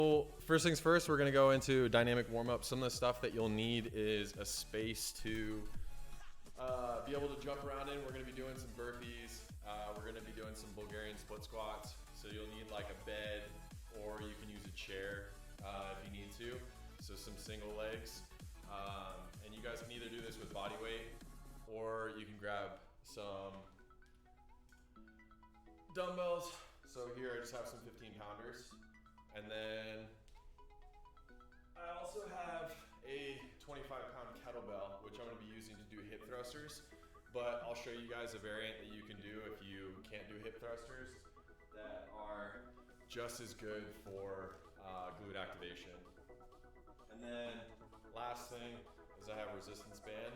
Well, first things first, we're gonna go into dynamic warm-up. Some of the stuff that you'll need is a space to be able to jump around in. We're gonna be doing some burpees. We're gonna be doing some Bulgarian split squats. So you'll need like a bed, or you can use a chair if you need to. So some single legs. And you guys can either do this with body weight, or you can grab some dumbbells. So here I just have some 15 pounders. And then I also have a 25-pound kettlebell, which I'm gonna be using to do hip thrusters. But I'll show you guys a variant that you can do if you can't do hip thrusters that are just as good for glute activation. And then last thing is I have a resistance band.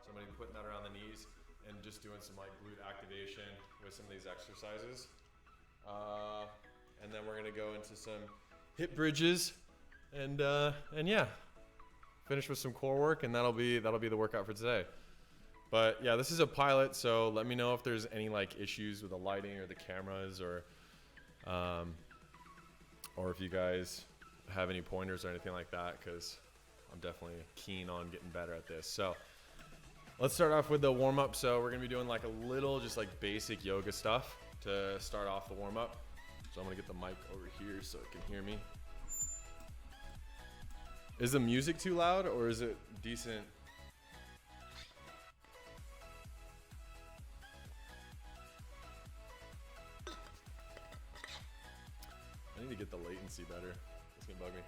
So I'm gonna be putting that around the knees and just doing some like glute activation with some of these exercises. And then we're gonna go into some hip bridges and yeah, finish with some core work, and that'll be the workout for today. But yeah, this is a pilot, so let me know if there's any like issues with the lighting or the cameras, or if you guys have any pointers or anything like that, because I'm definitely keen on getting better at this. So let's start off with the warm up. So we're gonna be doing like a little just like basic yoga stuff to start off the warm up. So I'm gonna get the mic over here so it can hear me. Is the music too loud, or is it decent? I need to get the latency better. It's gonna bug me.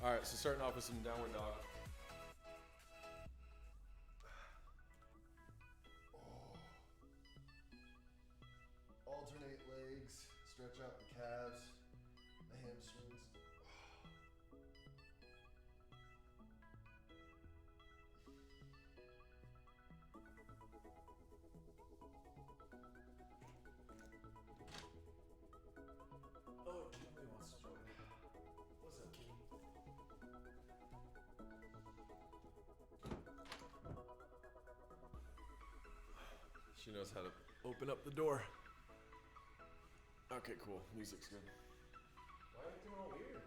All right, so starting off with some downward dog. Oh. Alternate legs, stretch out the calves, the hamstrings. Oh, Kimberly wants to join. What's up, Kim? She knows how to open up the door. Okay, cool. Music's good. Why are you acting all weird?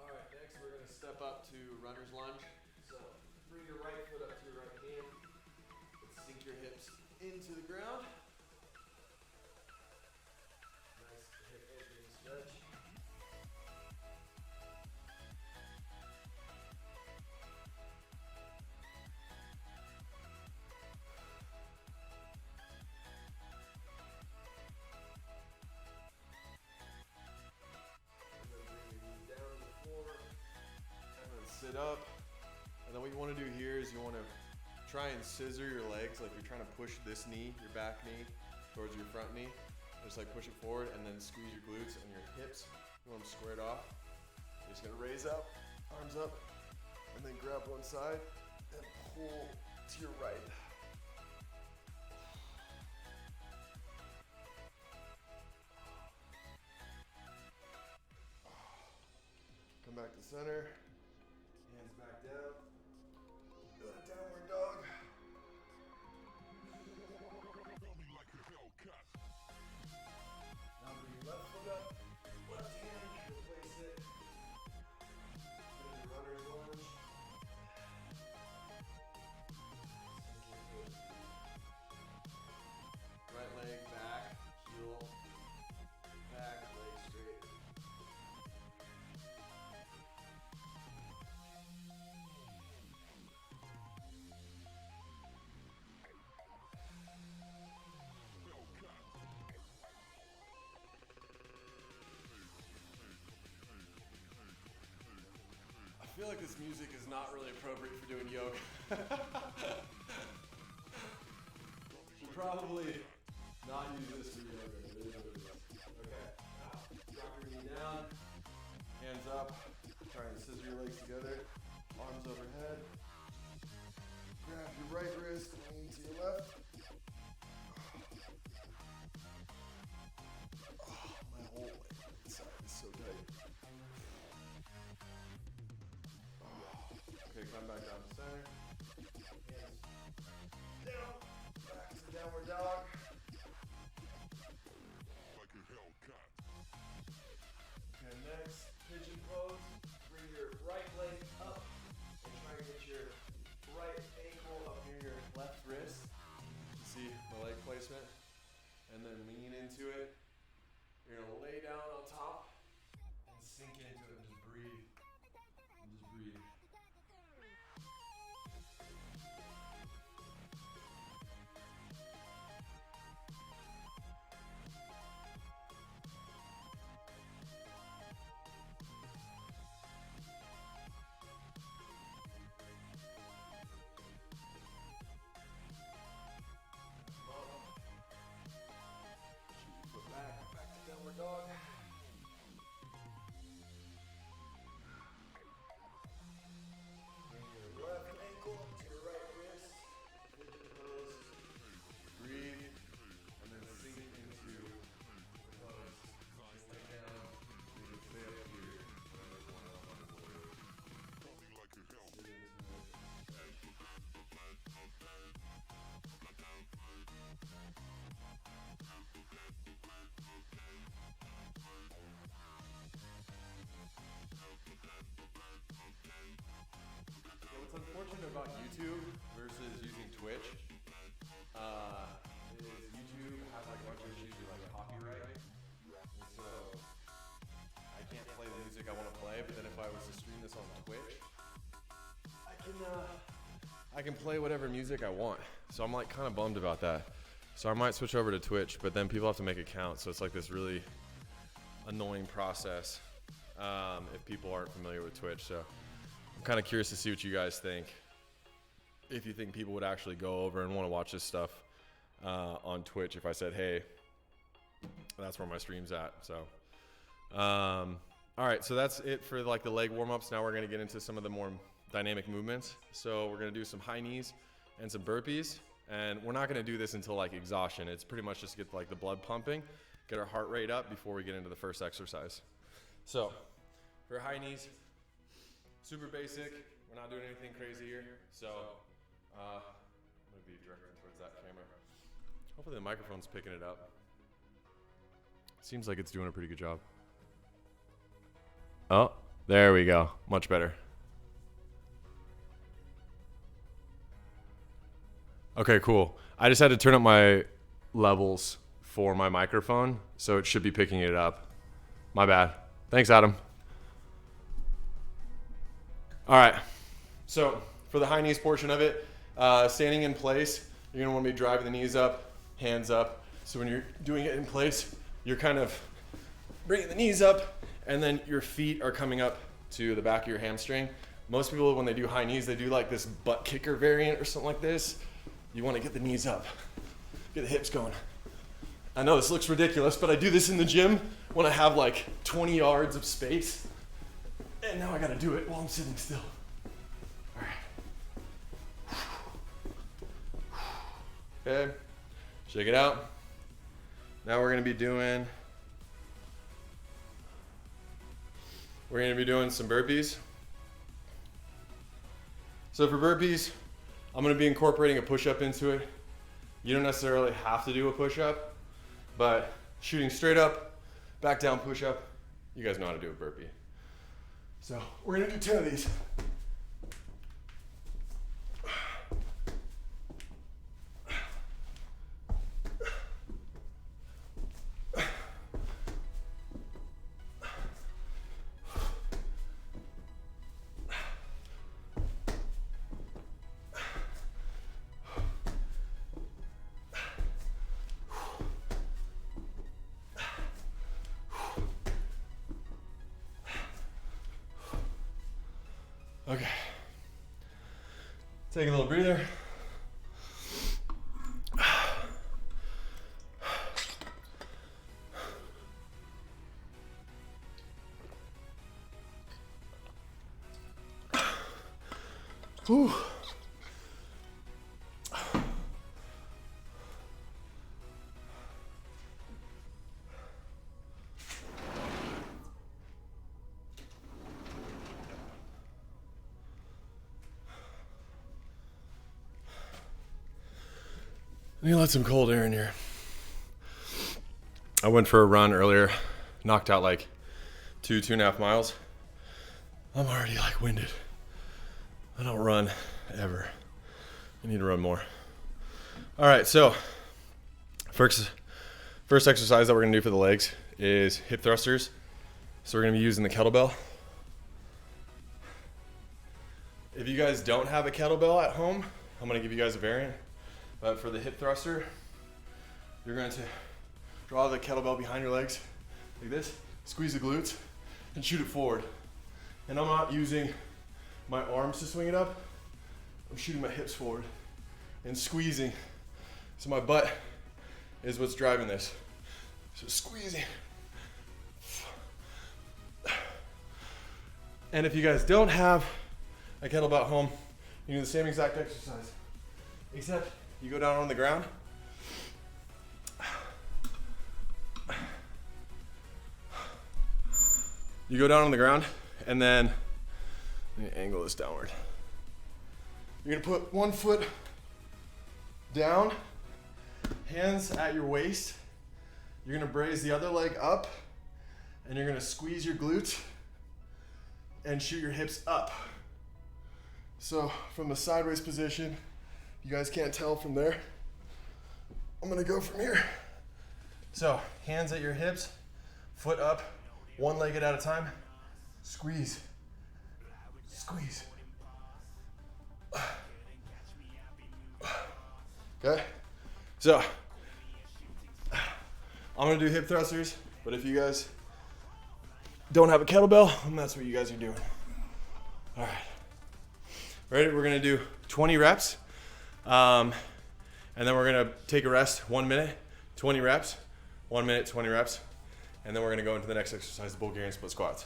All right, next we're gonna step up to runner's lunge. So bring your right foot up to your right hand. Let's sink your hips into the ground. Nice hip opening stretch. Sit up, and then what you want to do here is you want to try and scissor your legs, like you're trying to push this knee, your back knee, towards your front knee. Just like push it forward, and then squeeze your glutes and your hips. You want them squared off. You're just gonna raise up, arms up, and then grab one side and pull to your right. Come back to center. Hands back down. Downward dog. Now bring your left foot up. Left hand, replace it. Then your runner's lunge. Right leg back, heel, back, leg straight. I feel like this music is not really appropriate for doing yoga. Should probably not use this for yoga. Okay, now drop your knee down, hands up, try and scissor your legs together, arms overhead. Grab your right wrist, lean to your left. Oh, my whole leg side is so tight. Okay, come back down to center. Hands down. pigeon pose. Bring your right leg up and try to get your right ankle up near your left wrist. See the leg placement? And then lean into it. You're gonna lay down on top and sink into it and just breathe. And just breathe. Back to downward dog. Bring your left ankle up to your right wrist. Pigeon pose. Breathe. And then sink into the pose. Lay down. You can stay up here. What's unfortunate about YouTube versus using Twitch is YouTube has like a bunch of issues with like copyright, and so I can't play the music I want to play. But then if I was to stream this on Twitch, I can play whatever music I want. So I'm like kind of bummed about that. So I might switch over to Twitch, but then people have to make accounts. So it's like this really annoying process if people aren't familiar with Twitch. So I'm kind of curious to see what you guys think. If you think people would actually go over and want to watch this stuff on Twitch if I said, hey, that's where my stream's at. So, all right, so that's it for like the leg warm-ups. Now we're going to get into some of the more dynamic movements. So we're going to do some high knees and some burpees. And we're not going to do this until like exhaustion. It's pretty much just to get like the blood pumping, get our heart rate up before we get into the first exercise. So for high knees, super basic. We're not doing anything crazy here. So I'm going to be directing towards that camera. Hopefully the microphone's picking it up. Seems like it's doing a pretty good job. Oh, there we go. Much better. Okay, cool. I just had to turn up my levels for my microphone, so it should be picking it up. My bad. Thanks, Adam. All right, so for the high knees portion of it, standing in place, you're gonna wanna be driving the knees up, hands up. So when you're doing it in place, you're kind of bringing the knees up, and then your feet are coming up to the back of your hamstring. Most people, when they do high knees, they do like this butt kicker variant or something like this. You wanna get the knees up, get the hips going. I know this looks ridiculous, but I do this in the gym when I have like 20 yards of space. And now I gotta do it while I'm sitting still. All right. Okay, shake it out. Now we're gonna be doing some burpees. So for burpees, I'm gonna be incorporating a push-up into it. You don't necessarily have to do a push-up, but shooting straight up, back down push-up, you guys know how to do a burpee. So we're gonna do 10 of these. Okay, take a little breather. Whew. Let me let some cold air in here. I went for a run earlier, knocked out like 2.5 miles. I'm already like winded. I don't run ever. I need to run more. All right, so first exercise that we're gonna do for the legs is hip thrusters. So we're gonna be using the kettlebell. If you guys don't have a kettlebell at home, I'm gonna give you guys a variant. But for the hip thruster, you're going to draw the kettlebell behind your legs like this, squeeze the glutes, and shoot it forward. And I'm not using my arms to swing it up. I'm shooting my hips forward and squeezing. So my butt is what's driving this. So squeezing. And if you guys don't have a kettlebell at home, you do the same exact exercise, except you go down on the ground. You go down on the ground, and then let me angle this downward. You're gonna put one foot down, hands at your waist. You're gonna brace the other leg up, and you're gonna squeeze your glutes and shoot your hips up. So from the sideways position, you guys can't tell from there. I'm gonna go from here. So hands at your hips, foot up, one leg at a time. Squeeze, squeeze. Okay, so I'm gonna do hip thrusters, but if you guys don't have a kettlebell, then that's what you guys are doing. All right, ready? We're gonna do 20 reps, and then we're gonna take a rest, 1 minute, 20 reps, 1 minute, 20 reps, and then we're gonna go into the next exercise, the Bulgarian split squats.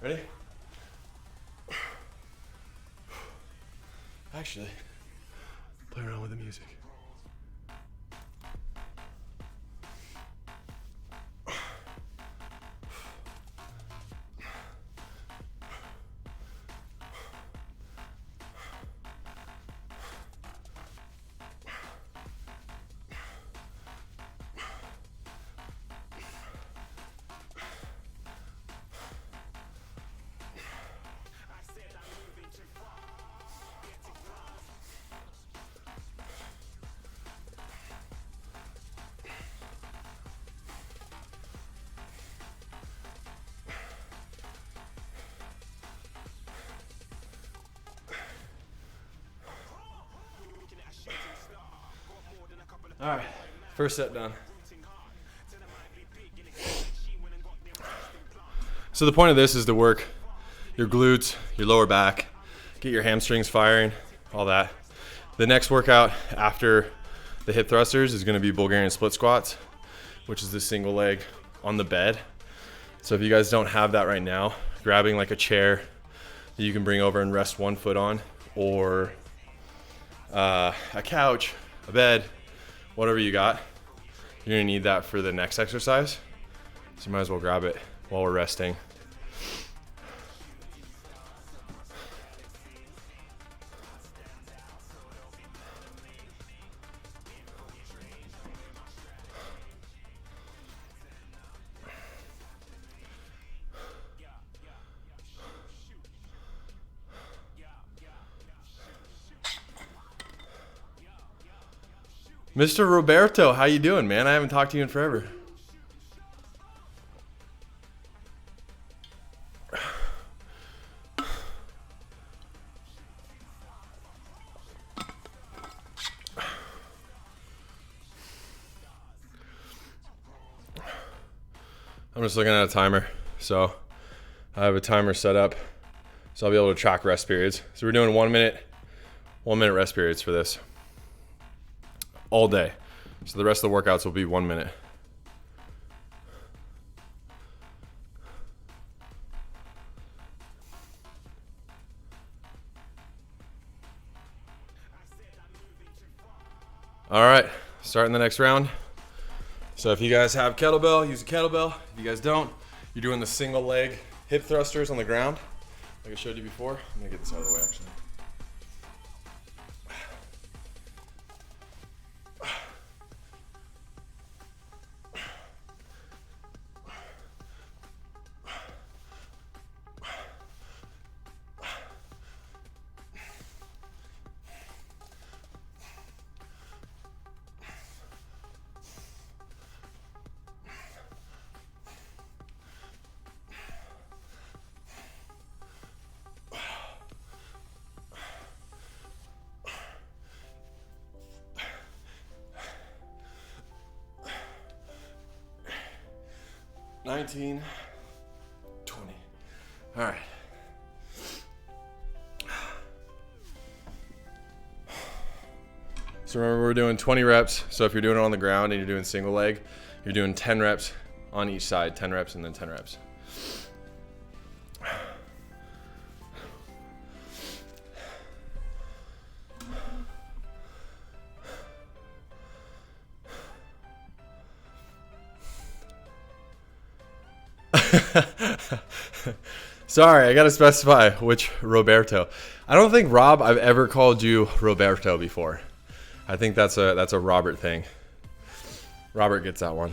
Ready? Actually, play around with the music. All right, first set done. So the point of this is to work your glutes, your lower back, get your hamstrings firing, all that. The next workout after the hip thrusters is gonna be Bulgarian split squats, which is the single leg on the bed. So if you guys don't have that right now, grabbing like a chair that you can bring over and rest one foot on, or a couch, a bed, whatever you got, you're gonna need that for the next exercise. So you might as well grab it while we're resting. Mr. Roberto, how you doing, man? I haven't talked to you in forever. I'm just looking at a timer. So I have a timer set up so I'll be able to track rest periods. So we're doing 1 minute rest periods for this all day. So the rest of the workouts will be 1 minute. All right, starting the next round. So if you guys have kettlebell, use a kettlebell. If you guys don't, you're doing the single leg hip thrusters on the ground, like I showed you before. I'm gonna get this out of the way actually. 19, 20. All right. So remember, we're doing 20 reps. So if you're doing it on the ground and you're doing single leg, you're doing 10 reps on each side, 10 reps and then 10 reps. Sorry, I gotta specify which Roberto. I don't think Rob, I've ever called you Roberto before. I think that's a Robert thing. Robert gets that one.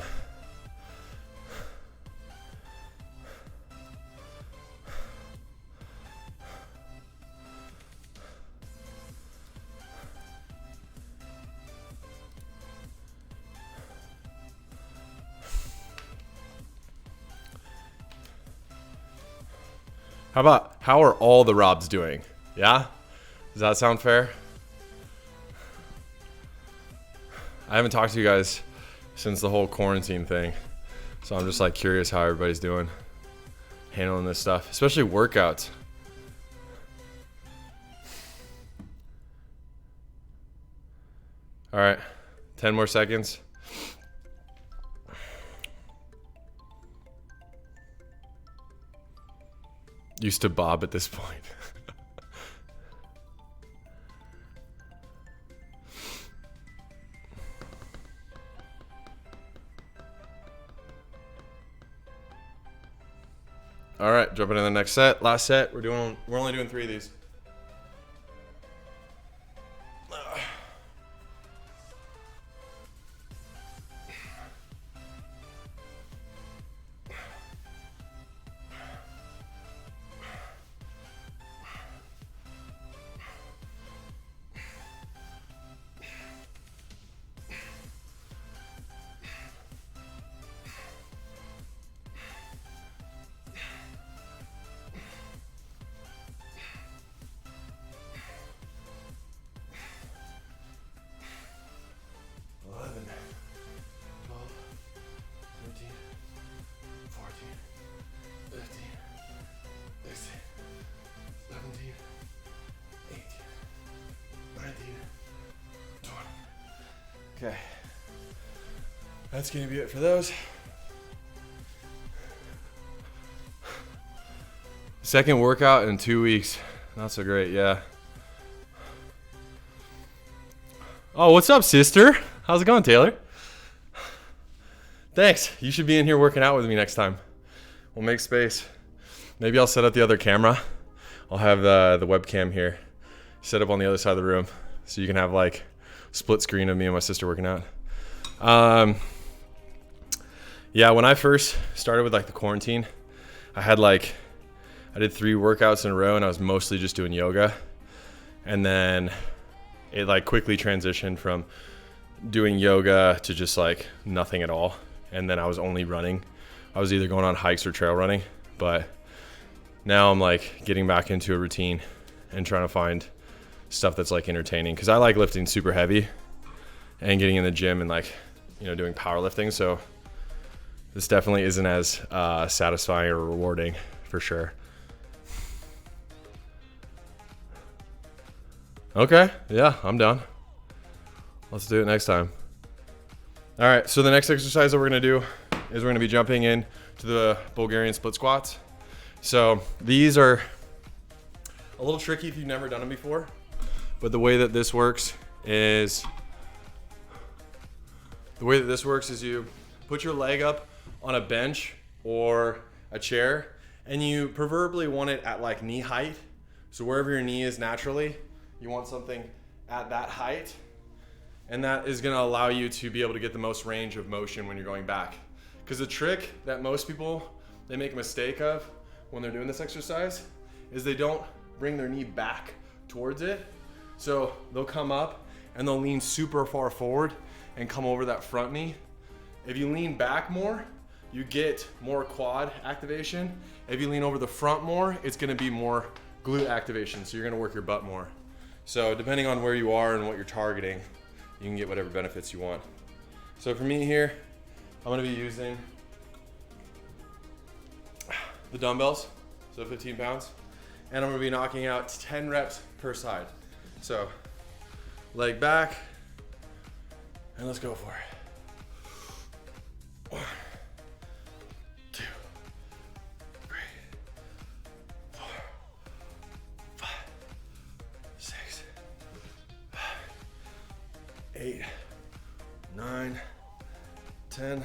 How are all the Robs doing? Yeah? Does that sound fair? I haven't talked to you guys since the whole quarantine thing. So I'm just like curious how everybody's doing, handling this stuff, especially workouts. All right, 10 more seconds. Used to Bob at this point. All right, jumping in the next set. Last set. We're only doing 3 of these. Okay, that's gonna be it for those. Second workout in 2 weeks. Not so great, yeah. Oh, what's up, sister? How's it going, Taylor? Thanks. You should be in here working out with me next time. We'll make space. Maybe I'll set up the other camera. I'll have the webcam here, set up on the other side of the room, so you can have like split screen of me and my sister working out. Yeah, when I first started with like the quarantine, I did 3 workouts in a row and I was mostly just doing yoga. And then it like quickly transitioned from doing yoga to just like nothing at all. And then I was only running. I was either going on hikes or trail running, but now I'm like getting back into a routine and trying to find stuff that's like entertaining, because I like lifting super heavy and getting in the gym and like, you know, doing powerlifting. So this definitely isn't as satisfying or rewarding for sure. Okay, yeah, I'm done. Let's do it next time. All right, so the next exercise that we're gonna do is we're gonna be jumping in to the Bulgarian split squats. So these are a little tricky if you've never done them before, but the way that this works is you put your leg up on a bench or a chair, and you preferably want it at like knee height. So wherever your knee is naturally, you want something at that height, and that is gonna allow you to be able to get the most range of motion when you're going back. Because the trick that most people, they make a mistake of when they're doing this exercise is they don't bring their knee back towards it. So they'll come up and they'll lean super far forward and come over that front knee. If you lean back more, you get more quad activation. If you lean over the front more, it's gonna be more glute activation. So you're gonna work your butt more. So depending on where you are and what you're targeting, you can get whatever benefits you want. So for me here, I'm gonna be using the dumbbells, so 15 pounds. And I'm gonna be knocking out 10 reps per side. So leg back, and let's go for it. 1, 2, 3, 4, 5, 6, 8, 9, 10.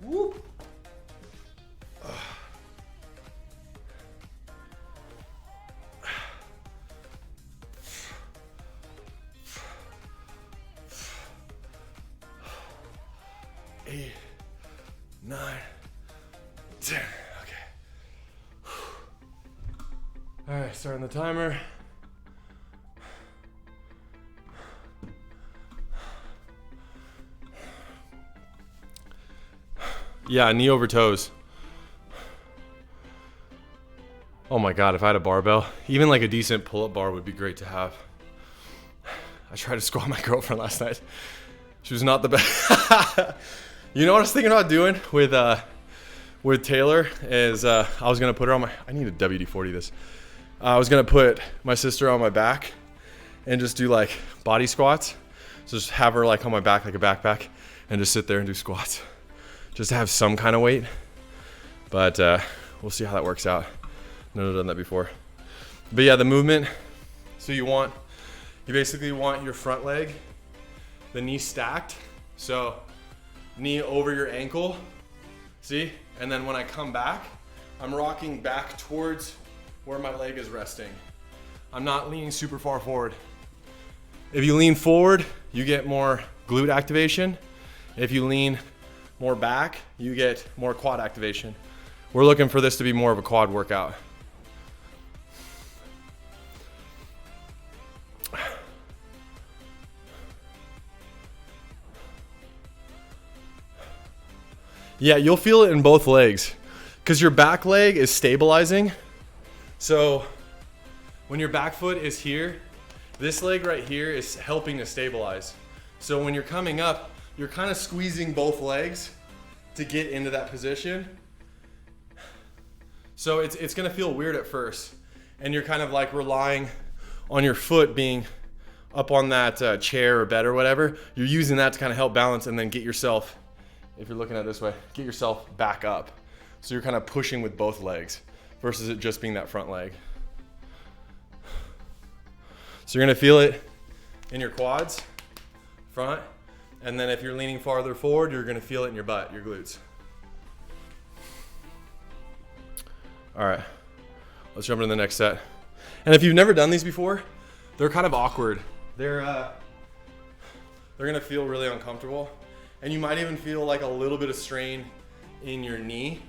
Whoop. 8, 9, 10. Okay. All right, starting the timer. Yeah, knee over toes. Oh my God, if I had a barbell, even like a decent pull-up bar would be great to have. I tried to squat my girlfriend last night. She was not the best. You know what I was thinking about doing with Taylor is I was gonna put her on my, I need a WD-40 this. I was gonna put my sister on my back and just do like body squats. So just have her like on my back like a backpack and just sit there and do squats. Just to have some kind of weight. But we'll see how that works out. Never done that before. But yeah, the movement, so you basically want your front leg, the knee stacked. So knee over your ankle, see? And then when I come back, I'm rocking back towards where my leg is resting. I'm not leaning super far forward. If you lean forward, you get more glute activation. If you lean more back, you get more quad activation. We're looking for this to be more of a quad workout. Yeah, you'll feel it in both legs because your back leg is stabilizing. So when your back foot is here, this leg right here is helping to stabilize. So when you're coming up, you're kind of squeezing both legs to get into that position. So it's gonna feel weird at first. And you're kind of like relying on your foot being up on that chair or bed or whatever. You're using that to kind of help balance and then get yourself, if you're looking at it this way, get yourself back up. So you're kind of pushing with both legs versus it just being that front leg. So you're gonna feel it in your quads, front, and then if you're leaning farther forward, you're gonna feel it in your butt, your glutes. All right, let's jump into the next set. And if you've never done these before, they're kind of awkward. They're gonna feel really uncomfortable. And you might even feel like a little bit of strain in your knee.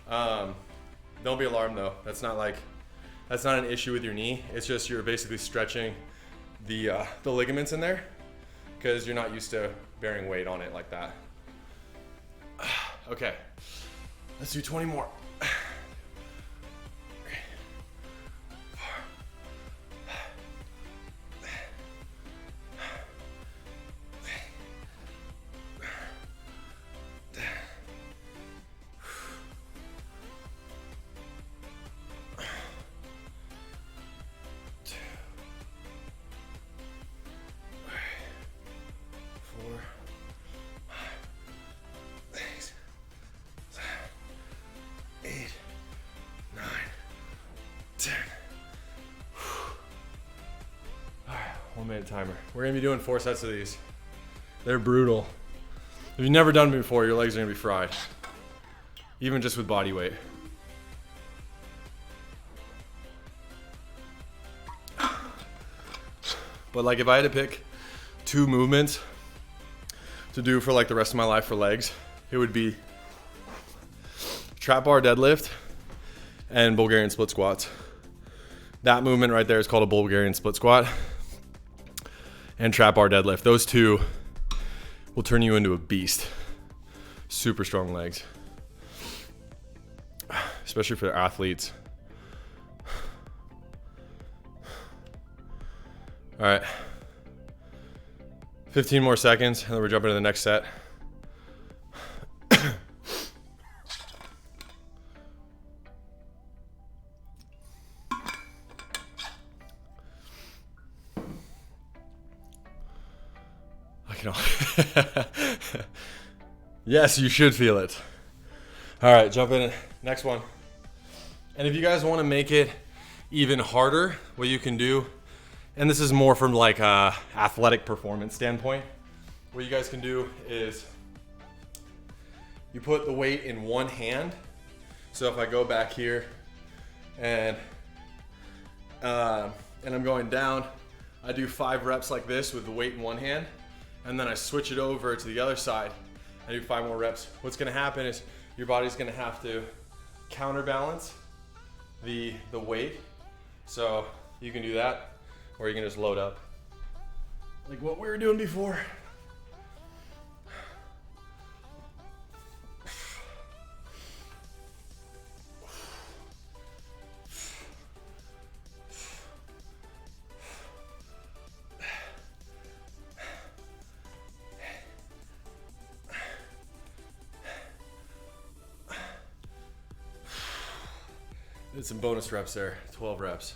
Don't be alarmed though. That's not an issue with your knee. It's just you're basically stretching the ligaments in there because you're not used to bearing weight on it like that. Okay, let's do 20 more. 1 minute timer. We're gonna be doing 4 sets of these. They're brutal. If you've never done them before, your legs are gonna be fried. Even just with body weight. But like if I had to pick 2 movements to do for like the rest of my life for legs, it would be trap bar deadlift and Bulgarian split squats. That movement right there is called a Bulgarian split squat. And trap bar deadlift. Those 2 will turn you into a beast. Super strong legs. Especially for athletes. All right. 15 more seconds, and then we're jumping to the next set. Yes, you should feel it. All right, jump in. Next one. And if you guys want to make it even harder, what you can do, and this is more from like a athletic performance standpoint, what you guys can do is you put the weight in one hand. So if I go back here and I'm going down, I do 5 reps like this with the weight in one hand, and then I switch it over to the other side. I do 5 more reps. What's gonna happen is your body's gonna have to counterbalance the weight. So you can do that, or you can just load up. Like what we were doing before. Did some bonus reps there, 12 reps.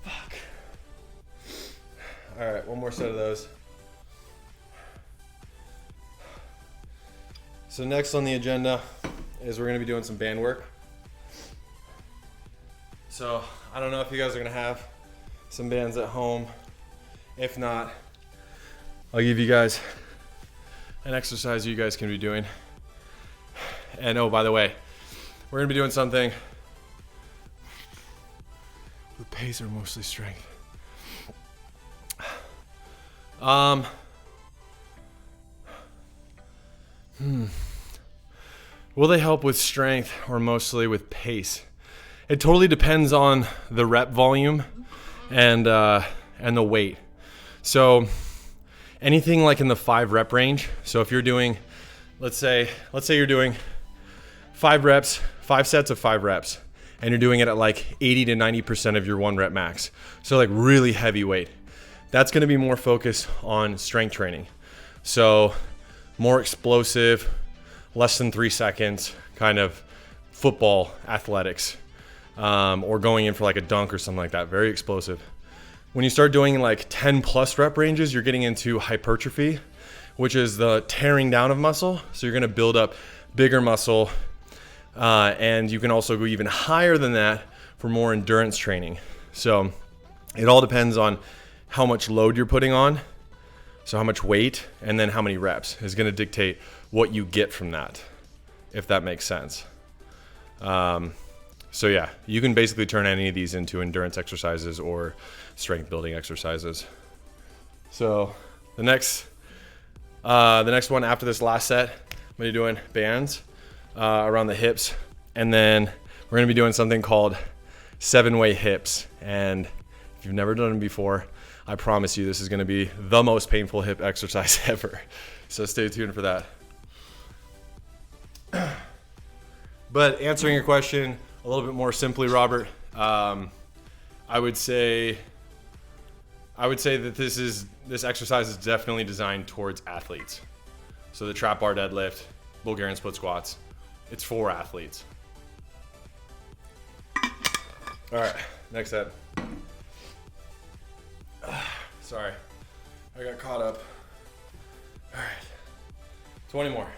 Fuck. All right, one more set of those. So next on the agenda is we're gonna be doing some band work. So I don't know if you guys are gonna have some bands at home. If not, I'll give you guys an exercise you guys can be doing. And oh, by the way, we're gonna be doing something with pace or mostly strength. Will they help with strength or mostly with pace? It totally depends on the rep volume and the weight. So anything like in the 5 rep range. So if you're doing, let's say you're doing 5 reps, 5 sets of 5 reps, and you're doing it at like 80 to 90% of your 1 rep max. So like really heavy weight. That's gonna be more focused on strength training. So more explosive, less than 3 seconds, kind of football athletics, or going in for like a dunk or something like that, very explosive. When you start doing like 10 plus rep ranges, you're getting into hypertrophy, which is the tearing down of muscle. So you're gonna build up bigger muscle, and you can also go even higher than that for more endurance training. So it all depends on how much load you're putting on. So how much weight and then how many reps is going to dictate what you get from that, if that makes sense. So yeah, you can basically turn any of these into endurance exercises or strength building exercises. So the next one after this last set, I'm going to be doing bands around the hips, and then we're going to be doing something called 7-way hips. And if you've never done it before, I promise you this is going to be the most painful hip exercise ever. So stay tuned for that. But answering your question a little bit more simply, Robert, I would say that this exercise is definitely designed towards athletes. So the trap bar deadlift, Bulgarian split squats, it's for athletes. All right, next set. Sorry, I got caught up. All right, 20 more.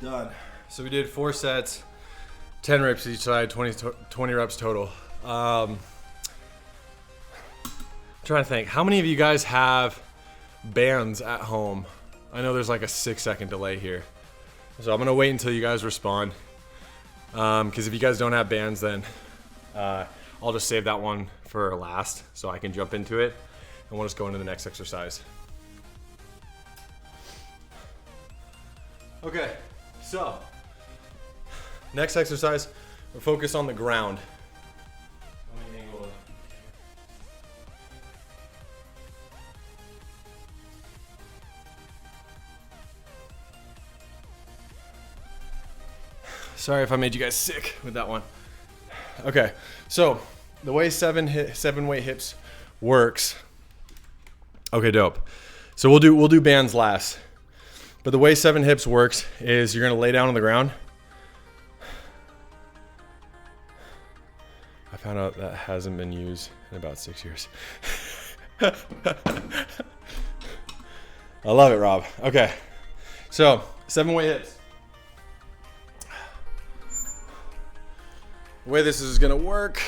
Done. So we did 4 sets, 10 reps each side, 20 reps total. I'm trying to think, how many of you guys have bands at home? I know there's like a 6-second delay here. So I'm gonna wait until you guys respond. Because if you guys don't have bands, then I'll just save that one for last so I can jump into it, and we'll just go into the next exercise. Okay, so next exercise, we're focused on the ground. Let me angle it. Sorry if I made you guys sick with that one. Okay, so the way seven weight hips works. Okay, dope. So we'll do bands last. But the way 7 hips works is you're gonna lay down on the ground. I found out that hasn't been used in about 6 years. I love it, Rob. Okay, so 7 weight hips. The way this is gonna work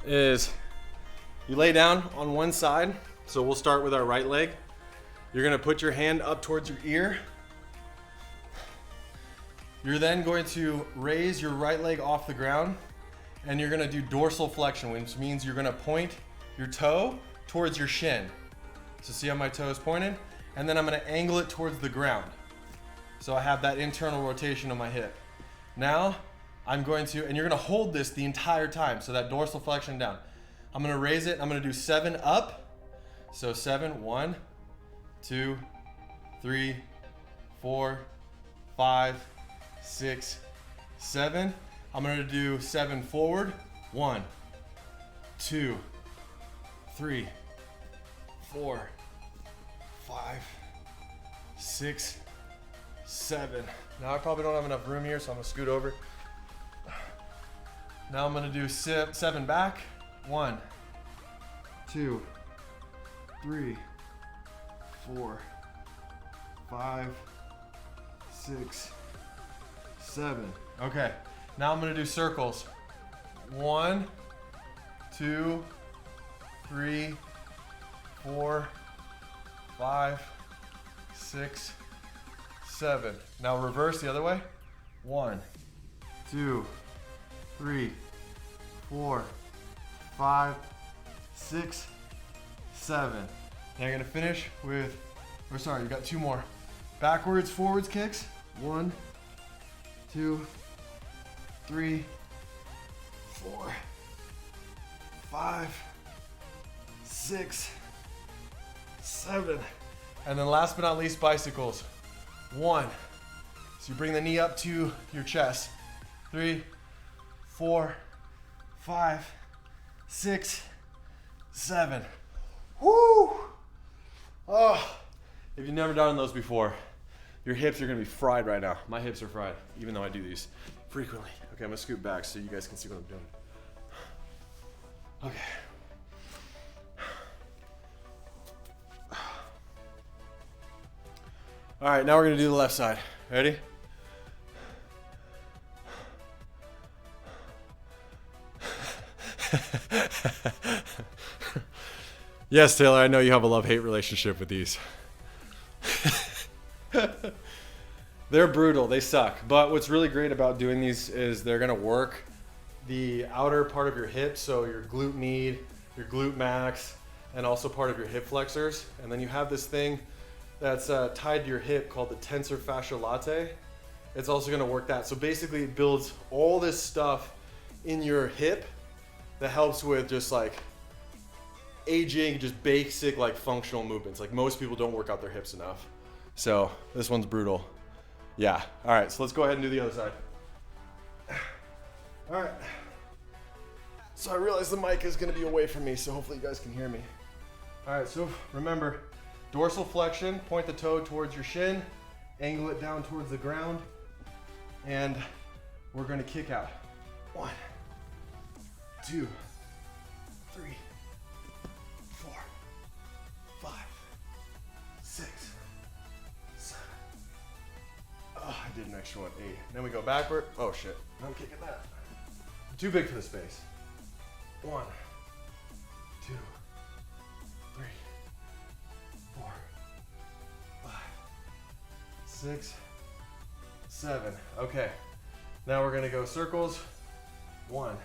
is you lay down on one side. So we'll start with our right leg. You're gonna put your hand up towards your ear. You're then going to raise your right leg off the ground, and you're gonna do dorsal flexion, which means you're gonna point your toe towards your shin. So see how my toe is pointed? And then I'm gonna angle it towards the ground. So I have that internal rotation of my hip. Now, I'm going to, and you're gonna hold this the entire time, so that dorsal flexion down. I'm gonna raise it, I'm gonna do 7 up. So 7, 1, 2, 3, 4, 5, 6, 7. I'm gonna do 7 forward. 1, 2, 3, 4, 5, 6, 7. Now I probably don't have enough room here, so I'm gonna scoot over. Now I'm gonna do 7 back. 1, 2, 3, 4, 5, 6, 7. Okay, now I'm gonna do circles. 1, 2, 3, 4, 5, 6, 7. Now reverse the other way. 1, 2, 3, 4, 5, 6, 7. Now you're gonna finish with, or sorry, you got 2 more. Backwards, forwards kicks. 1, 2, 3, 4, 5, 6, 7. And then last but not least, bicycles. 1. So you bring the knee up to your chest. 3, 4, 5, 6, 7. Woo! Oh, if you've never done those before, your hips are gonna be fried right now. My hips are fried, even though I do these frequently. Okay, I'm gonna scoot back so you guys can see what I'm doing. Okay. All right, now we're gonna do the left side. Ready? Yes, Taylor, I know you have a love-hate relationship with these. They're brutal, they suck. But what's really great about doing these is they're gonna work the outer part of your hips, so your glute med, your glute max, and also part of your hip flexors. And then you have this thing that's tied to your hip called the tensor fasciae latae. It's also gonna work that. So basically it builds all this stuff in your hip that helps with just like aging, just basic like functional movements. Like most people don't work out their hips enough. So this one's brutal. Yeah, all right, so let's go ahead and do the other side. All right. So I realize the mic is gonna be away from me, so hopefully you guys can hear me. All right, so remember, dorsal flexion, point the toe towards your shin, angle it down towards the ground, and we're gonna kick out. 1, 2, 3, 4, 5, 6, 7. Oh, I did an extra one, 8. Then we go backward. Oh shit, I'm kicking that. Too big for the space. 1, 2, 3, 4, 5, 6, 7. Okay, now we're gonna go circles. 1,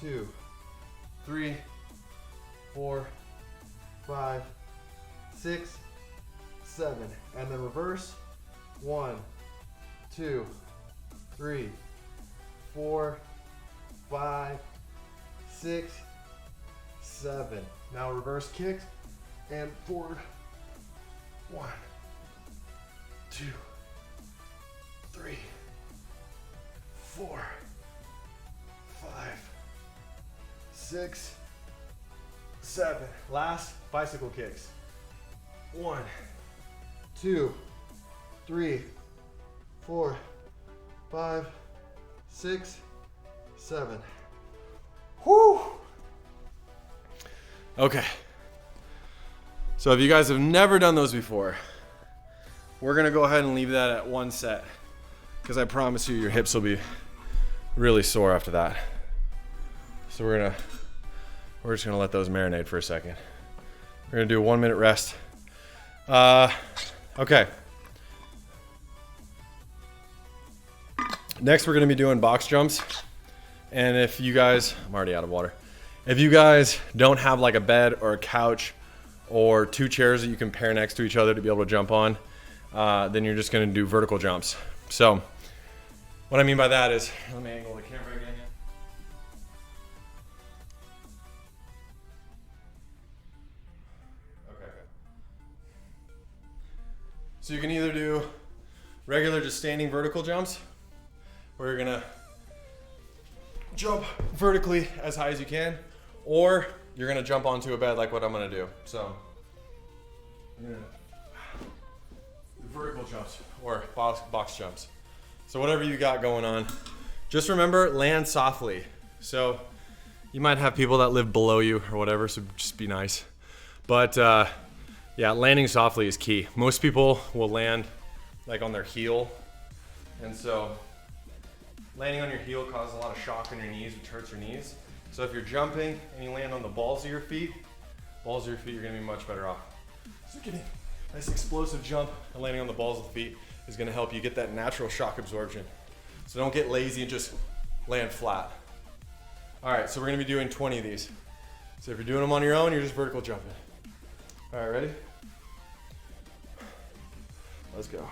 2, 3, 4, 5, 6, 7. And then reverse. 1, 2, 3, 4, 5, 6, 7. Now reverse kicks and forward. 1, 2, 3, 4, 5, 6, 7. Last bicycle kicks. 1, 2, 3, 4, 5, 6, 7. Whoo! Okay. So if you guys have never done those before, we're gonna go ahead and leave that at 1 set, because I promise you your hips will be really sore after that. So we're just gonna let those marinate for a second. We're gonna do a 1 minute rest. Okay. Next, we're gonna be doing box jumps. And if you guys, I'm already out of water. If you guys don't have like a bed or a couch or 2 chairs that you can pair next to each other to be able to jump on, then you're just gonna do vertical jumps. So what I mean by that is, let me angle the camera again. Okay. So you can either do regular just standing vertical jumps, where you're gonna jump vertically as high as you can, or you're gonna jump onto a bed like what I'm gonna do. So I'm gonna do vertical jumps or box jumps. So whatever you got going on, just remember, land softly. So you might have people that live below you or whatever, so just be nice. But yeah, landing softly is key. Most people will land like on their heel, and so landing on your heel causes a lot of shock in your knees, which hurts your knees. So if you're jumping and you land on the balls of your feet, you're gonna be much better off. So getting a nice explosive jump and landing on the balls of the feet is gonna help you get that natural shock absorption. So don't get lazy and just land flat. All right, so we're gonna be doing 20 of these. So if you're doing them on your own, you're just vertical jumping. All right, ready? Let's go.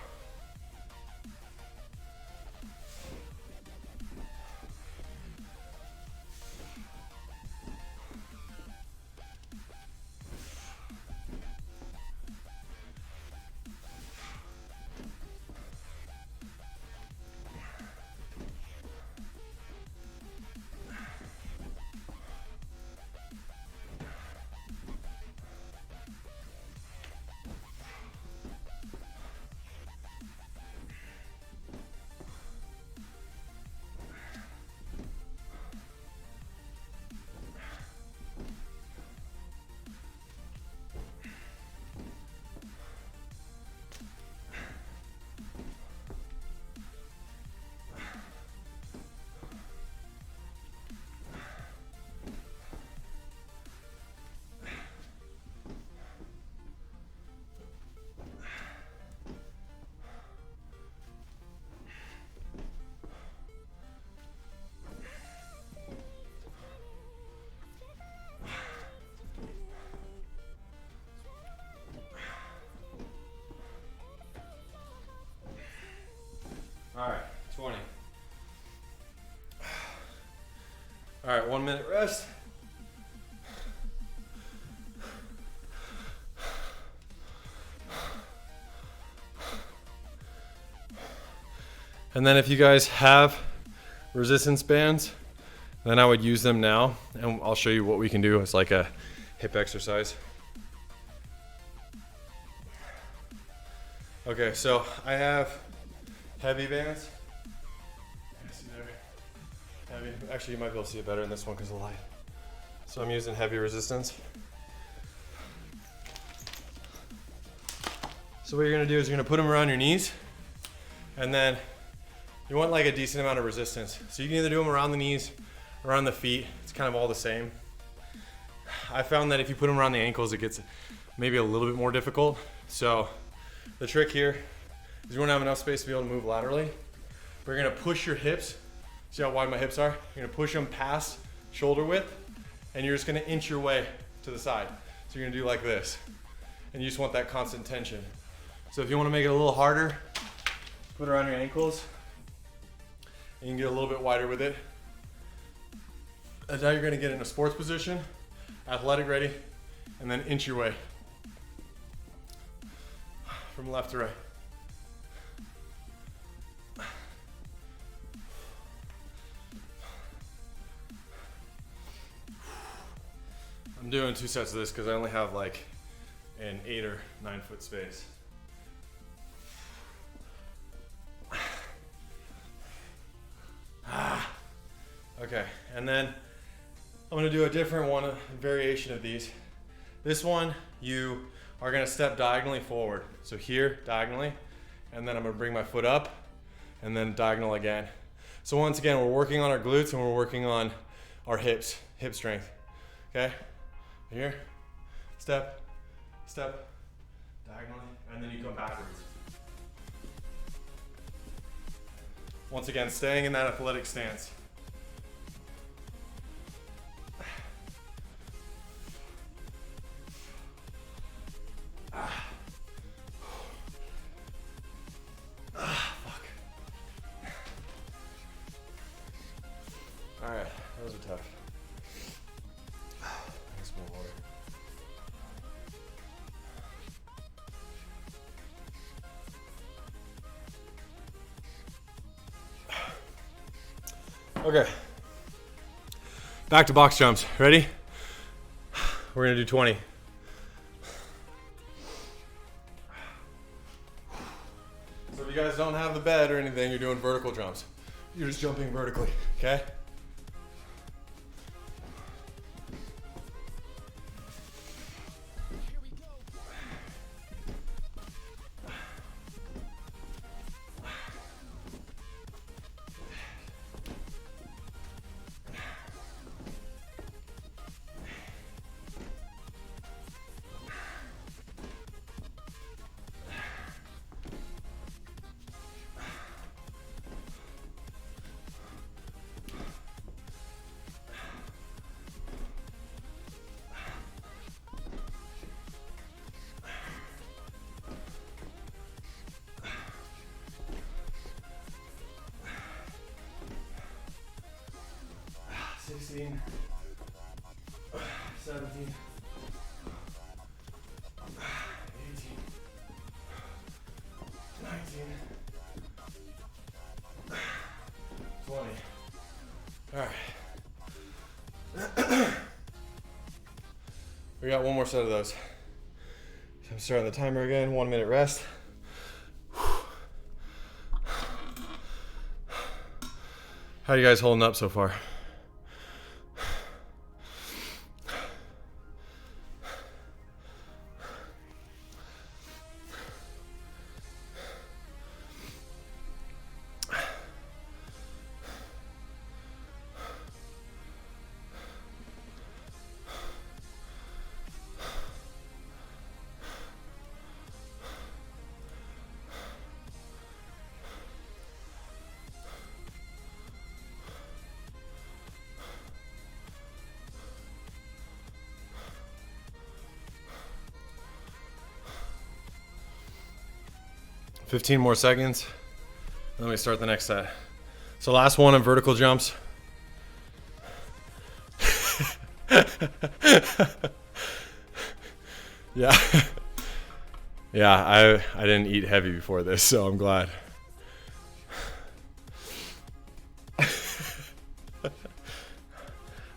All right, 20. All right, 1 minute rest. And then if you guys have resistance bands, then I would use them now, and I'll show you what we can do as like a hip exercise. Okay, so I have heavy bands. See there? Heavy. Actually, you might be able to see it better in this one because of the light. So I'm using heavy resistance. So what you're gonna do is you're gonna put them around your knees, And then you want like a decent amount of resistance. So you can either do them around the knees, around the feet. It's kind of all the same. I found that if you put them around the ankles, it gets maybe a little bit more difficult. So the trick here is you want to have enough space to be able to move laterally. We're gonna push your hips. See how wide my hips are? You're gonna push them past shoulder width, and you're just gonna inch your way to the side. So you're gonna do like this. And you just want that constant tension. So if you wanna make it a little harder, put it around your ankles, and you can get a little bit wider with it. That's how you're gonna get in a sports position, athletic ready, and then inch your way from left to right. I'm doing 2 sets of this because I only have like an 8 or 9 foot space. Okay, and then I'm gonna do a different one, a variation of these. This one, you are gonna step diagonally forward. So here, diagonally, and then I'm gonna bring my foot up, and then diagonal again. So once again, we're working on our glutes and we're working on our hips, hip strength, okay? Here, step, step, diagonally, and then you come backwards. Once again, staying in that athletic stance. Fuck. All right, those are tough. More water. Okay, back to box jumps. Ready? We're gonna do 20. So if you guys don't have the bed or anything, you're doing vertical jumps. You're just jumping vertically, okay? Sixteen, 17, 18, 19, 20. All right. We got one more set of those. So I'm starting the timer again, 1 minute rest. How are you guys holding up so far? Fifteen more seconds. Then we start the next set. So last one on vertical jumps. Yeah. Yeah, I didn't eat heavy before this, so I'm glad. I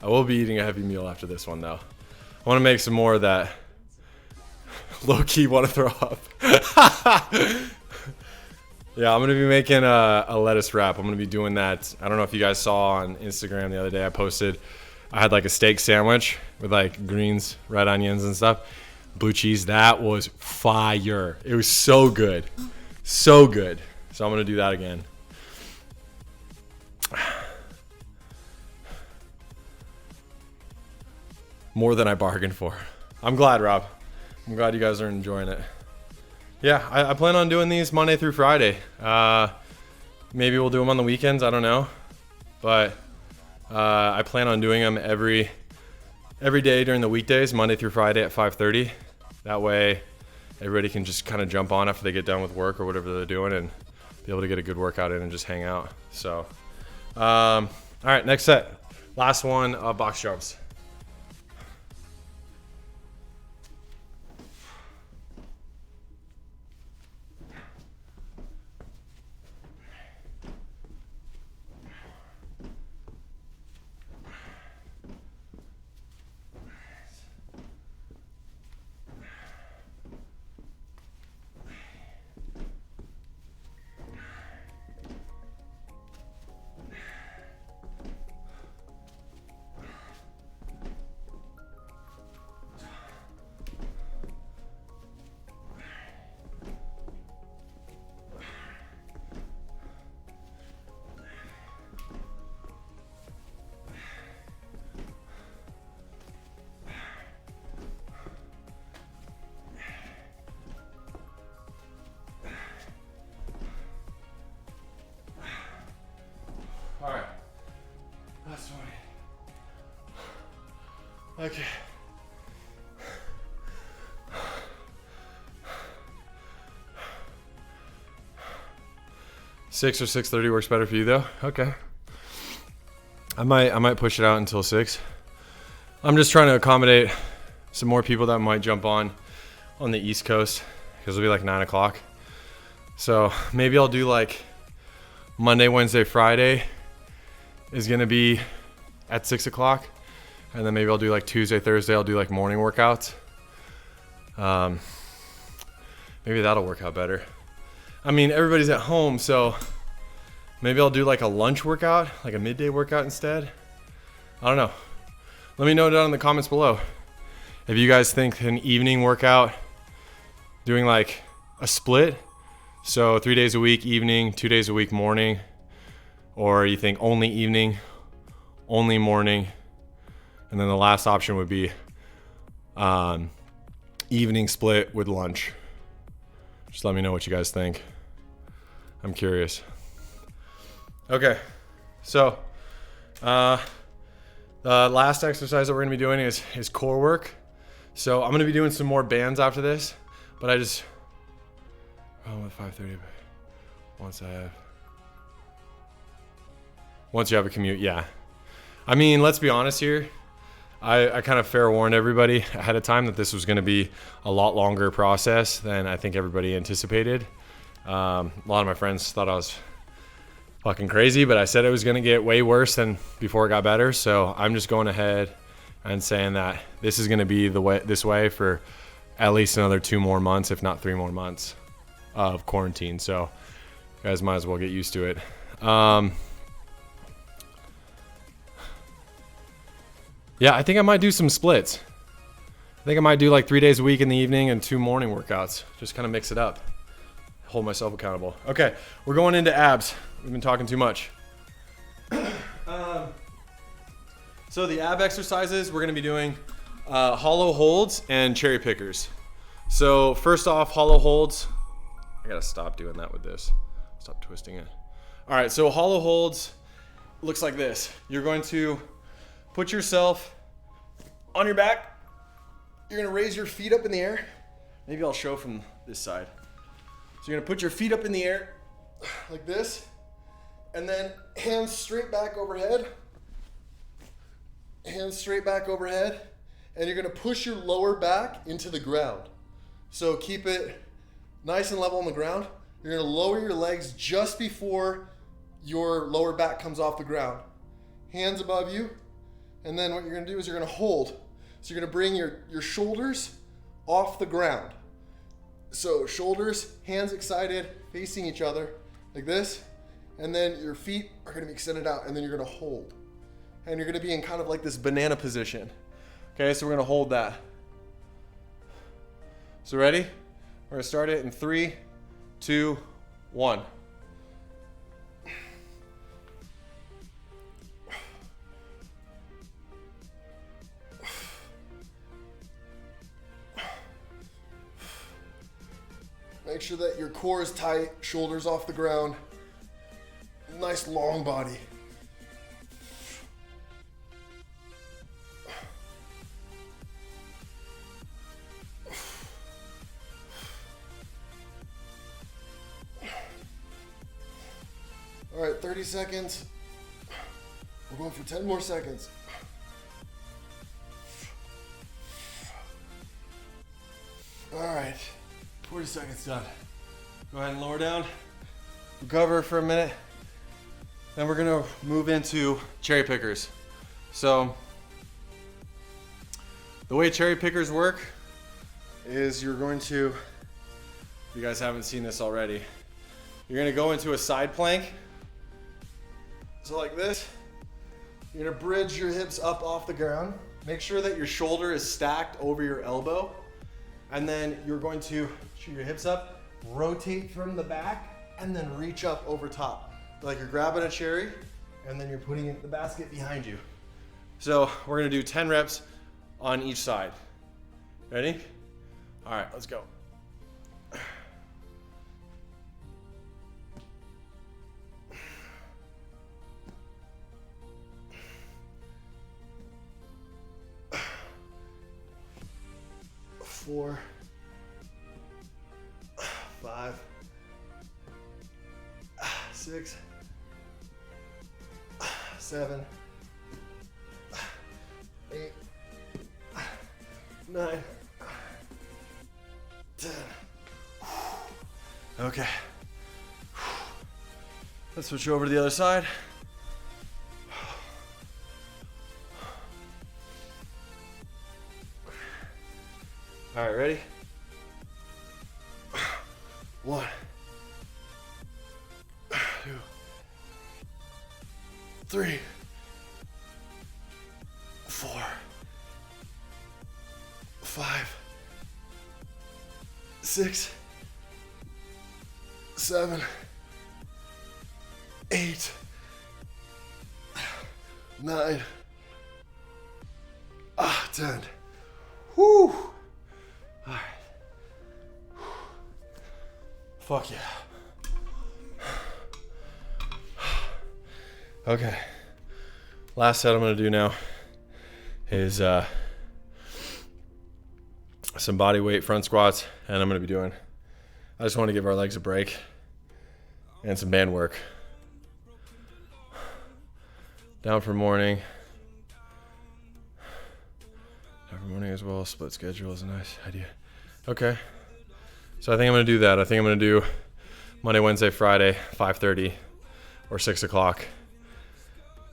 will be eating a heavy meal after this one though. I want to make some more of that low-key want to throw up. Yeah, I'm going to be making a lettuce wrap. I'm going to be doing that. I don't know if you guys saw on Instagram the other day I posted. I had like a steak sandwich with like greens, red onions and stuff. Blue cheese. That was fire. It was so good. So good. So I'm gonna do that again. More than I bargained for. I'm glad, Rob. I'm glad you guys are enjoying it. Yeah, I plan on doing these Monday through Friday. Maybe we'll do them on the weekends, I don't know. But I plan on doing them every day during the weekdays, Monday through Friday at 5:30. That way everybody can just kind of jump on after they get done with work or whatever they're doing and be able to get a good workout in and just hang out. So, all right, next set. Last one, box jumps. All right, last one. Okay. Six or 6:30 works better for you though. Okay. I might push it out until 6. I'm just trying to accommodate some more people that might jump on the East Coast because it'll be like 9 o'clock. So maybe I'll do like Monday, Wednesday, Friday is gonna be at 6 o'clock, and then maybe I'll do like Tuesday, Thursday. I'll do like morning workouts. Maybe that'll work out better. I mean, everybody's at home, so maybe I'll do like a lunch workout, like a midday workout instead. I don't know. Let me know down in the comments below if you guys think an evening workout, doing like a split, so 3 days a week evening, 2 days a week morning, or you think only evening, only morning, and then the last option would be evening split with lunch. Just let me know what you guys think. I'm curious. Okay, so the last exercise that we're gonna be doing is core work. So I'm gonna be doing some more bands after this, but at 5:30. Once you have a commute, yeah. I mean, let's be honest here. I kind of fair warned everybody ahead of time that this was going to be a lot longer process than I think everybody anticipated. A lot of my friends thought I was fucking crazy, but I said it was going to get way worse than before it got better. So I'm just going ahead and saying that this is going to be this way for at least another 2 more months, if not 3 more months of quarantine. So you guys might as well get used to it. Yeah, I think I might do some splits. I think I might do like 3 days a week in the evening and 2 morning workouts. Just kind of mix it up. Hold myself accountable. Okay, we're going into abs. We've been talking too much. So the ab exercises, we're going to be doing hollow holds and cherry pickers. So first off, hollow holds. I got to stop doing that with this. Stop twisting it. All right, so hollow holds looks like this. You're going to put yourself on your back. You're gonna raise your feet up in the air. Maybe I'll show from this side. So you're gonna put your feet up in the air like this, and then hands straight back overhead. Hands straight back overhead, and you're gonna push your lower back into the ground. So keep it nice and level on the ground. You're gonna lower your legs just before your lower back comes off the ground. Hands above you. And then what you're gonna do is you're gonna hold. So you're gonna bring your shoulders off the ground. So shoulders, hands excited, facing each other like this. And then your feet are gonna be extended out, and then you're gonna hold. And you're gonna be in kind of like this banana position. Okay, so we're gonna hold that. So ready? We're gonna start it in 3, 2, 1. Make sure that your core is tight, shoulders off the ground. Nice long body. All right, 30 seconds. We're going for 10 more seconds. All right, 40 seconds done. Go ahead and lower down. Recover for a minute. Then we're gonna move into cherry pickers. So the way cherry pickers work is you're going to, if you guys haven't seen this already, you're gonna go into a side plank. So like this, you're gonna bridge your hips up off the ground. Make sure that your shoulder is stacked over your elbow. And then you're going to shoot your hips up, rotate from the back, and then reach up over top. Like you're grabbing a cherry, and then you're putting it in the basket behind you. So we're gonna do 10 reps on each side. Ready? All right, let's go. Four, 5, 6, 7, 8, 9, 10. Okay. Let's switch over to the other side. All right, ready? 1, 2, 3, 4, 5, 6, 7, 8, 9, 10. Whew. All right. Fuck yeah. Okay. Last set I'm gonna do now is some body weight front squats, and I'm gonna be doing, I just want to give our legs a break and some band work. Down for morning. Down for morning as well. Split schedule is a nice idea. Okay. So I think I'm gonna do that. I think I'm gonna do Monday, Wednesday, Friday, 5:30 or 6 o'clock.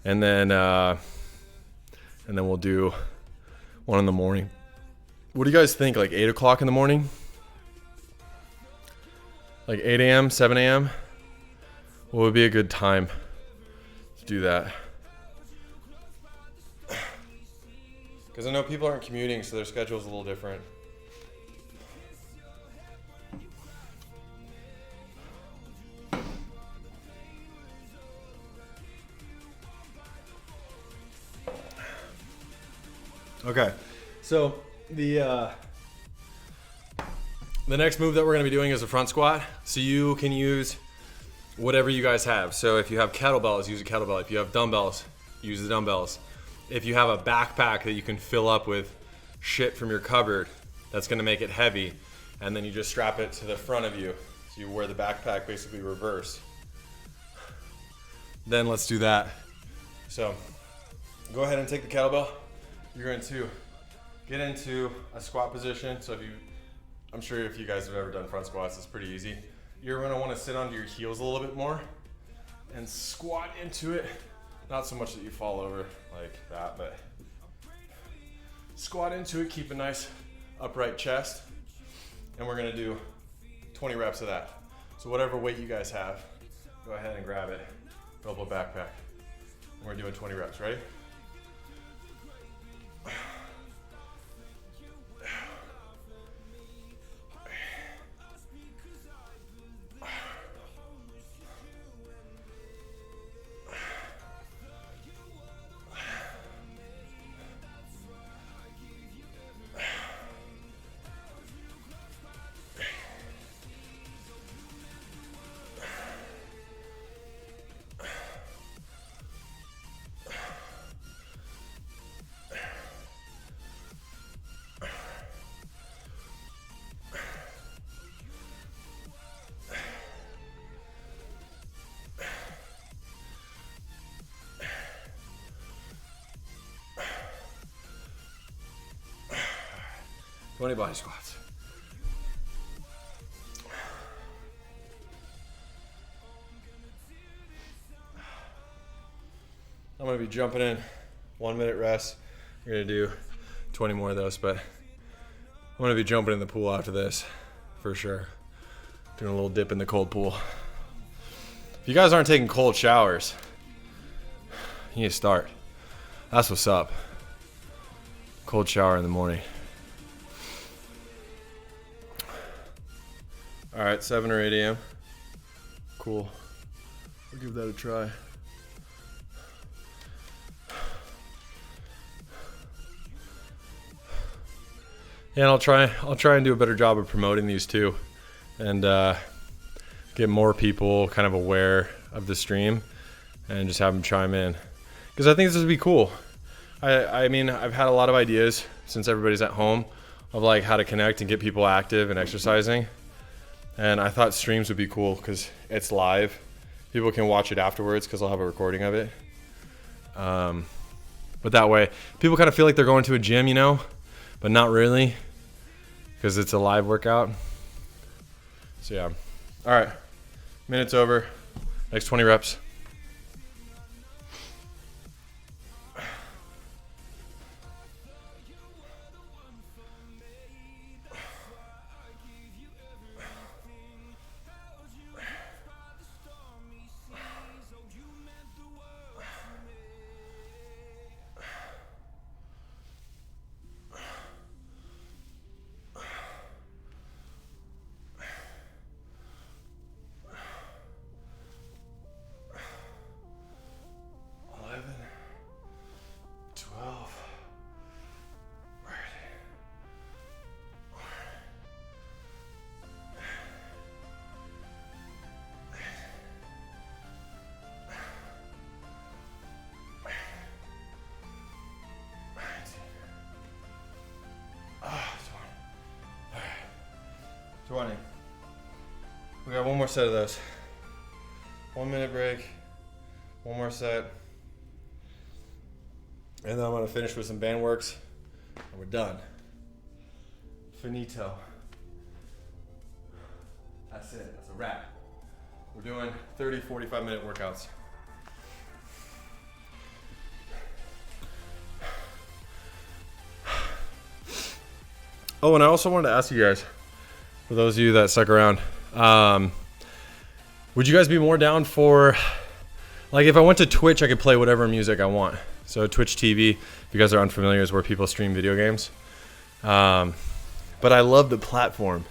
And then we'll do one in the morning. What do you guys think? Like 8 o'clock in the morning? Like 8 a.m., 7 a.m.? What would be a good time to do that? Because I know people aren't commuting, so their schedule is a little different. Okay, so the next move that we're gonna be doing is a front squat. So you can use whatever you guys have. So if you have kettlebells, use a kettlebell. If you have dumbbells, use the dumbbells. If you have a backpack that you can fill up with shit from your cupboard, that's gonna make it heavy, and then you just strap it to the front of you. So you wear the backpack basically reverse. Then let's do that. So go ahead and take the kettlebell. You're going to get into a squat position. So I'm sure if you guys have ever done front squats, it's pretty easy. You're gonna wanna sit onto your heels a little bit more and squat into it. Not so much that you fall over like that, but squat into it, keep a nice upright chest. And we're gonna do 20 reps of that. So whatever weight you guys have, go ahead and grab it, fill up a backpack. And we're doing 20 reps, ready? 20 body squats. I'm gonna be jumping in, 1 minute rest. We're gonna do 20 more of those, but I'm gonna be jumping in the pool after this, for sure. Doing a little dip in the cold pool. If you guys aren't taking cold showers, you need to start. That's what's up. Cold shower in the morning. All right, 7 or 8 a.m. Cool. I'll give that a try. Yeah, and I'll try and do a better job of promoting these too, and get more people kind of aware of the stream, and just have them chime in, because I think this would be cool. I mean, I've had a lot of ideas since everybody's at home of like how to connect and get people active and exercising, and I thought streams would be cool because it's live. People can watch it afterwards because I'll have a recording of it. But that way, people kind of feel like they're going to a gym, you know, but not really, because it's a live workout. So yeah. All right, minute's over. Next 20 reps. We got one more set of those. 1 minute break, one more set. And then I'm gonna finish with some band works, and we're done. Finito. That's it, that's a wrap. We're doing 30, 45-minute workouts. Oh, and I also wanted to ask you guys, for those of you that stuck around, would you guys be more down for, like, if I went to Twitch, I could play whatever music I want. So Twitch TV, if you guys are unfamiliar, is where people stream video games. But I love the platform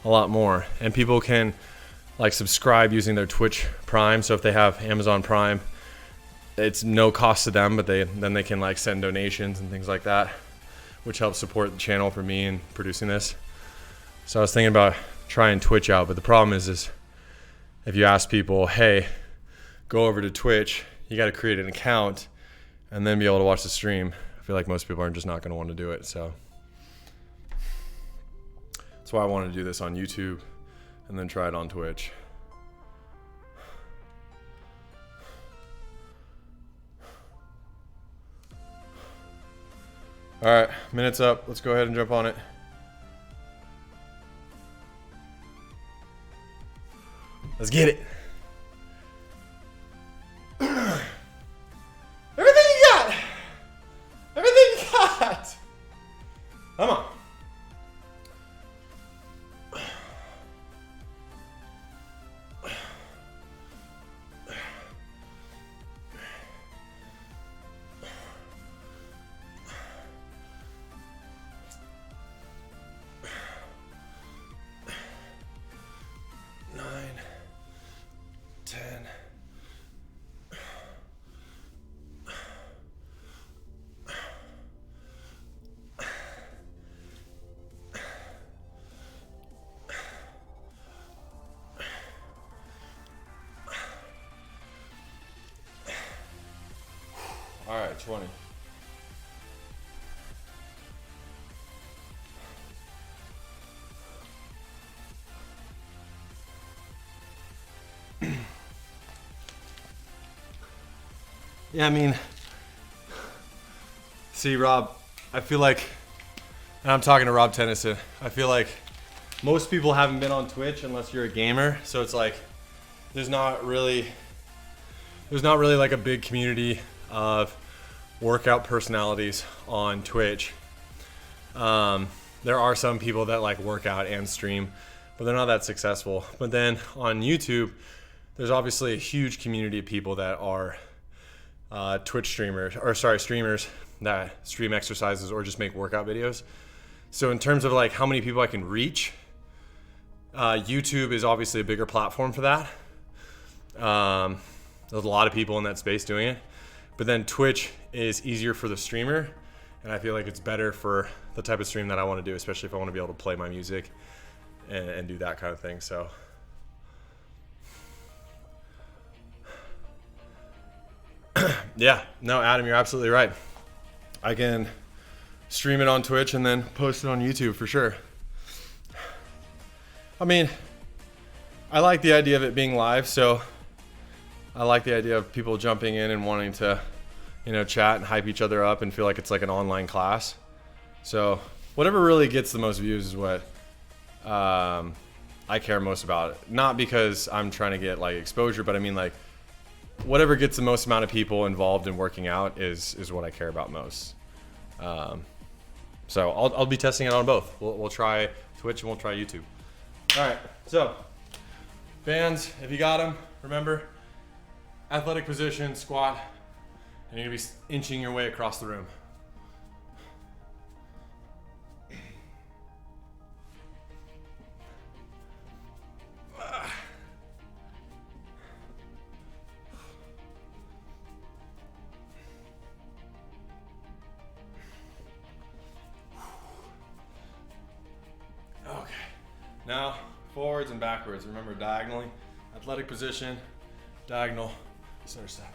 a lot more, and people can like subscribe using their Twitch Prime. So if they have Amazon Prime, it's no cost to them, but then they can like send donations and things like that, which helps support the channel for me in producing this. So I was thinking about trying Twitch out, but the problem is if you ask people, hey, go over to Twitch, you got to create an account and then be able to watch the stream. I feel like most people are just not going to want to do it. So that's why I wanted to do this on YouTube and then try it on Twitch. All right, minute's up. Let's go ahead and jump on it. Let's get it. Everything you got. Everything you got. Come on. All right, 20. Yeah, I mean, see, Rob, I feel like And I'm talking to Rob Tennyson. I feel like most people haven't been on Twitch unless you're a gamer. So it's like, there's not really like a big community of workout personalities on Twitch. There are some people that like work out and stream, but they're not that successful. But then on YouTube, there's obviously a huge community of people that are streamers that stream exercises or just make workout videos. So in terms of like how many people I can reach, YouTube is obviously a bigger platform for that. There's a lot of people in that space doing it, but then Twitch is easier for the streamer, and I feel like it's better for the type of stream that I want to do, especially if I want to be able to play my music and do that kind of thing. So yeah, no, Adam, you're absolutely right. I can stream it on Twitch and then post it on YouTube for sure. I mean, I like the idea of it being live, so I like the idea of people jumping in and wanting to, chat and hype each other up and feel like it's like an online class. So whatever really gets the most views is what I care most about. Not because I'm trying to get like exposure, but I mean like whatever gets the most amount of people involved in working out is what I care about most. So I'll be testing it on both. We'll try Twitch and we'll try YouTube. All right, so bands, if you got them, remember, athletic position, squat, and you're gonna be inching your way across the room. Now, forwards and backwards. Remember, diagonally, athletic position, diagonal, center step.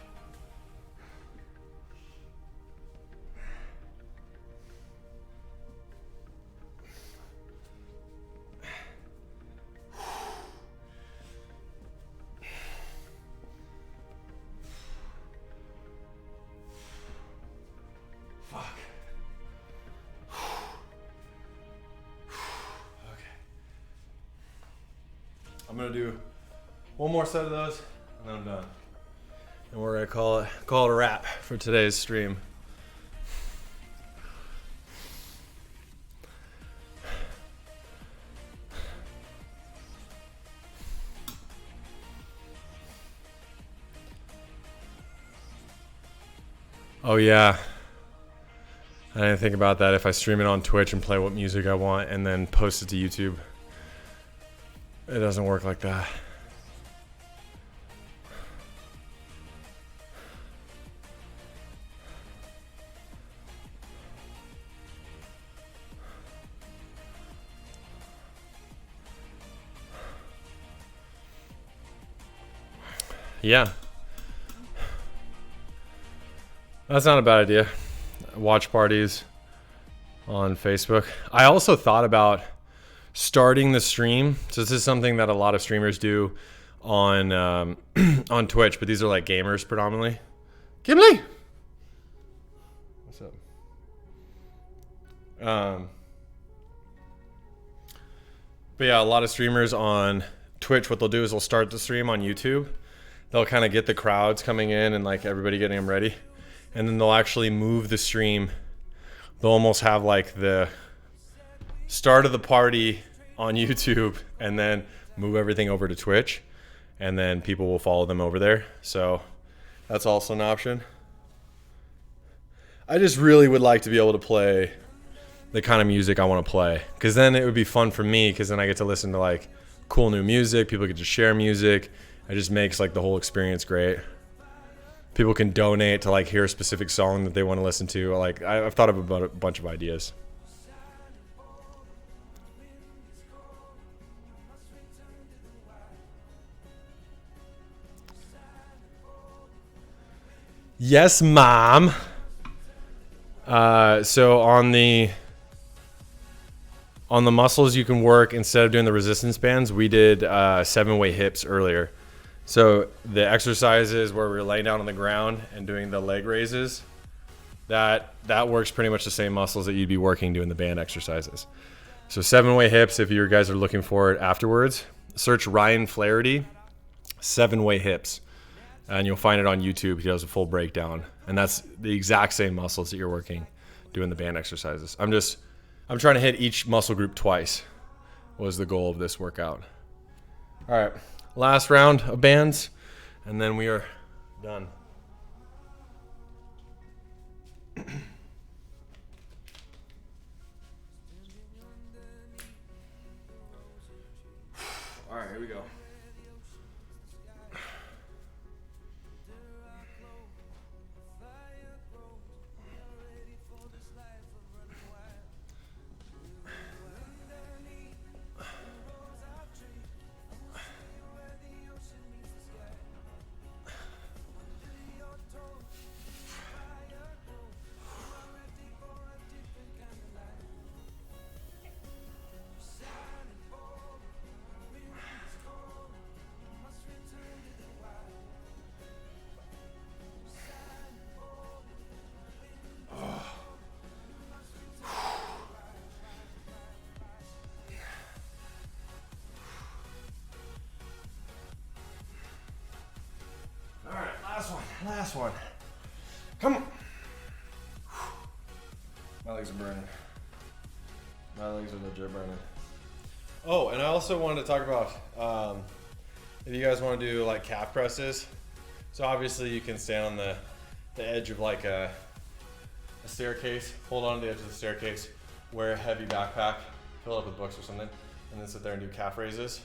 I'm gonna do one more set of those and then I'm done. And we're gonna call it a wrap for today's stream. Oh yeah, I didn't think about that. If I stream it on Twitch and play what music I want and then post it to YouTube, it doesn't work like that. Yeah. That's not a bad idea. Watch parties on Facebook. I also thought about starting the stream. So this is something that a lot of streamers do on on Twitch, but these are like gamers predominantly. Gimli! What's up? But yeah, a lot of streamers on Twitch, what they'll do is they'll start the stream on YouTube. They'll kind of get the crowds coming in and like everybody getting them ready. And then they'll actually move the stream. They'll almost have like the start of the party on YouTube and then move everything over to Twitch, and then people will follow them over there. So that's also an option. I just really would like to be able to play the kind of music I want to play, because then it would be fun for me, because then I get to listen to like cool new music. People get to share music. It just makes like the whole experience great. People can donate to like hear a specific song that they want to listen to. Like I've thought of about a bunch of ideas. Yes, Mom. So on the muscles you can work, instead of doing the resistance bands, we did 7-way hips earlier. So the exercises where we're laying down on the ground and doing the leg raises, that works pretty much the same muscles that you'd be working doing the band exercises. So 7-way hips, if you guys are looking for it afterwards, search Ryan Flaherty, 7-way hips, and you'll find it on YouTube. He does a full breakdown, and that's the exact same muscles that you're working doing the band exercises. I'm trying to hit each muscle group twice was the goal of this workout. All right, last round of bands, and then we are done. All right, here we go. Last one. Come on. My legs are burning. My legs are legit burning. Oh, and I also wanted to talk about if you guys want to do like calf presses. So obviously you can stand on the edge of like a staircase, hold on to the edge of the staircase, wear a heavy backpack, fill it up with books or something, and then sit there and do calf raises.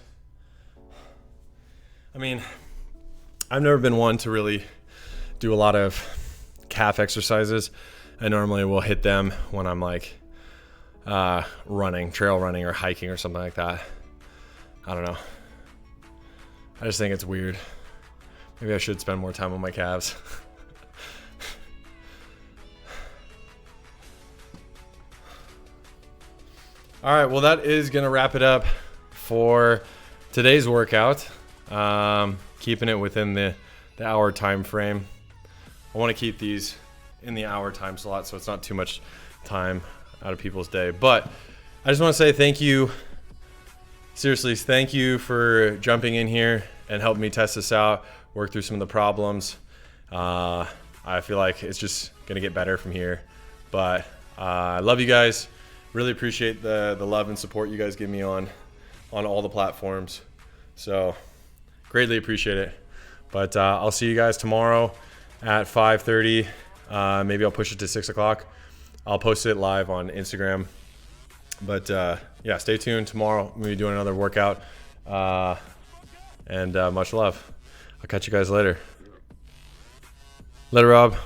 I mean, I've never been one to really do a lot of calf exercises. I normally will hit them when I'm like running, trail running or hiking or something like that. I don't know. I just think it's weird. Maybe I should spend more time on my calves. All right, well that is gonna wrap it up for today's workout. Keeping it within the hour time frame. I want to keep these in the hour time slot so it's not too much time out of people's day. But I just want to say thank you. Seriously, thank you for jumping in here and helping me test this out, work through some of the problems. I feel like it's just going to get better from here. But I love you guys. Really appreciate the love and support you guys give me on all the platforms. So greatly appreciate it. But I'll see you guys tomorrow at 5:30. Maybe I'll push it to 6 o'clock. I'll post it live on Instagram. But yeah, stay tuned. Tomorrow we'll be doing another workout. And much love. I'll catch you guys later. Later, Rob.